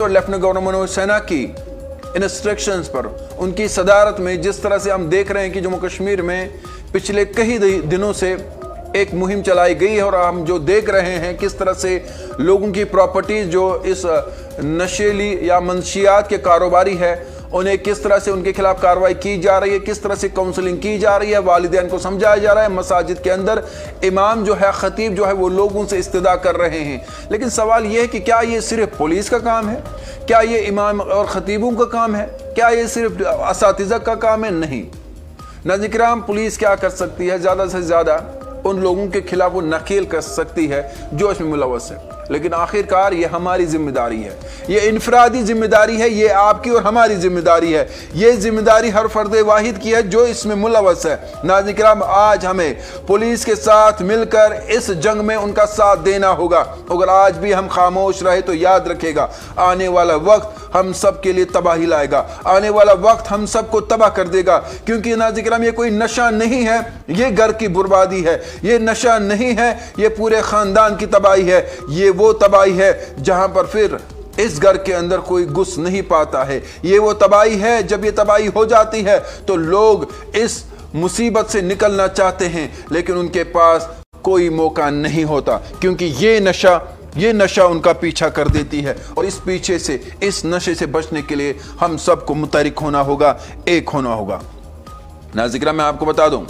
और lieutenant governor Manoj Sinha की instructions पर, उनकी सदारत में जिस तरह से हम देख रहे हैं कि जम्मू कश्मीर में पिछले कई दिनों से एक मुहिम चलाई गई है और हम जो देख रहे हैं किस तरह से लोगों की प्रॉपर्टीज जो इस नशेली या मंशियात के कारोबारी है उन्हें किस तरह से उनके खिलाफ कार्रवाई की जा रही है, किस तरह से काउंसलिंग की जा रही है, वालिदैन को समझाया जा रहा है। मसाजिद के अंदर इमाम जो है, खतीब जो है, वो लोगों से इस्तिदा कर रहे हैं। लेकिन सवाल ये है कि क्या ये सिर्फ पुलिस का काम है? क्या ये इमाम और खतीबों का काम है? क्या ये सिर्फ असातिज़ा का काम है? नहीं। नाज़रीन किराम, पुलिस क्या कर सकती है? ज़्यादा से ज़्यादा उन लोगों के खिलाफ वो नकेल कर सकती है जो इसमें मुलव्वस है। लेकिन आखिरकार ये हमारी जिम्मेदारी है, ये इनफरादी जिम्मेदारी है, ये आपकी और हमारी जिम्मेदारी है। ये जिम्मेदारी हर फर्द वाहिद की है जो इसमें मुलव्वस है। नाज़रीन किराम, आज हमें पुलिस के साथ मिलकर इस जंग में उनका साथ देना होगा। अगर आज भी हम खामोश रहे तो याद रखेगा आने वाला वक्त हम सब के लिए तबाही लाएगा, आने वाला वक्त हम सबको तबाह कर देगा। क्योंकि नाज़रीन किराम, ये कोई नशा नहीं है, ये घर की बर्बादी है। ये नशा नहीं है, ये पूरे खानदान की तबाही है। ये वो तबाही है जहां पर फिर इस घर के अंदर कोई घुस नहीं पाता है। ये वो तबाही है, जब ये तबाही हो जाती है तो लोग इस मुसीबत से निकलना चाहते हैं लेकिन उनके पास कोई मौका नहीं होता, क्योंकि ये नशा उनका पीछा कर देती है। और इस पीछे से, इस नशे से बचने के लिए हम सबको मुतहरिक होना होगा, एक होना होगा। नाज़रीन, मैं आपको बता दूं,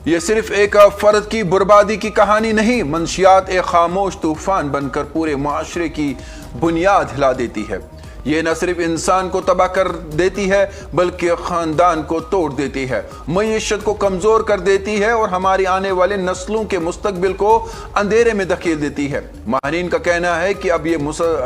ये सिर्फ एक फर्द की बर्बादी की कहानी नहीं, मंशियात एक खामोश तूफान बनकर पूरे माशरे की बुनियाद हिला देती है। ये न सिर्फ इंसान को तबाह कर देती है बल्कि खानदान को तोड़ देती है, मईशत को कमज़ोर कर देती है और हमारी आने वाले नस्लों के मुस्तकबिल को अंधेरे में धकेल देती है। माहिरीन का कहना है कि अब ये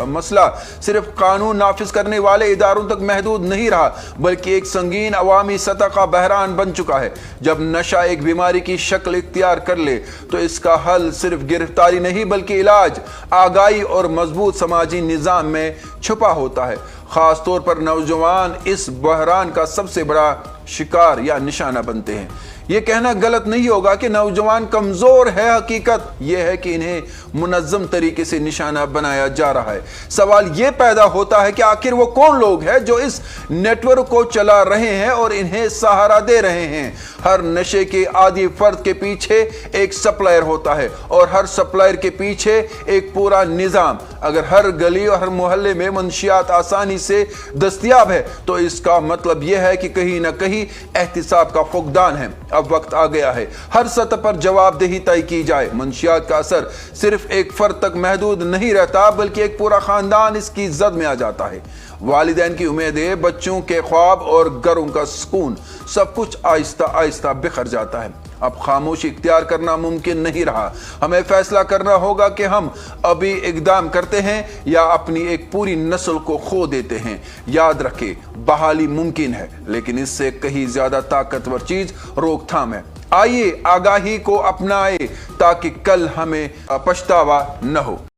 मसला सिर्फ कानून नाफिज करने वाले इदारों तक महदूद नहीं रहा बल्कि एक संगीन अवामी सतह का बहरान बन चुका है। जब नशा एक बीमारी की शक्ल इख्तियार कर ले तो इसका हल सिर्फ गिरफ्तारी नहीं बल्कि इलाज, आगाही और मजबूत समाजी निज़ाम में छुपा होता है। खास तौर पर नौजवान इस बहरान का सबसे बड़ा शिकार या निशाना बनते हैं। ये कहना गलत नहीं होगा कि नौजवान कमजोर है, हकीकत यह है कि इन्हें मुनज़्ज़म तरीके से निशाना बनाया जा रहा है। सवाल ये पैदा होता है कि आखिर वो कौन लोग हैं जो इस नेटवर्क को चला रहे हैं और इन्हें सहारा दे रहे हैं। हर नशे के आदी फर्द के पीछे एक सप्लायर होता है और हर सप्लायर के पीछे एक पूरा निज़ाम। अगर हर गली और हर मोहल्ले में मंशियात आसानी से दस्तयाब है तो इसका मतलब यह है कि कहीं ना कहीं एहतिसाब का फुकदान है। अब वक्त आ गया है हर सतह पर जवाबदेही तय की जाए। मंशियात का असर सिर्फ एक फर्द तक महदूद नहीं रहता बल्कि एक पूरा खानदान इसकी जद में आ जाता है। वालिदैन की उम्मीदें, बच्चों के ख्वाब और घरों का सुकून, सब कुछ आहिस्ता आहिस्ता बिखर जाता है। अब खामोशी इख्तियार करना मुमकिन नहीं रहा। हमें फैसला करना होगा कि हम अभी इकदाम करते हैं या अपनी एक पूरी नस्ल को खो देते हैं। याद रखें, बहाली मुमकिन है लेकिन इससे कहीं ज्यादा ताकतवर चीज रोकथाम है। आइए आगाही को अपनाएं ताकि कल हमें पछतावा न हो।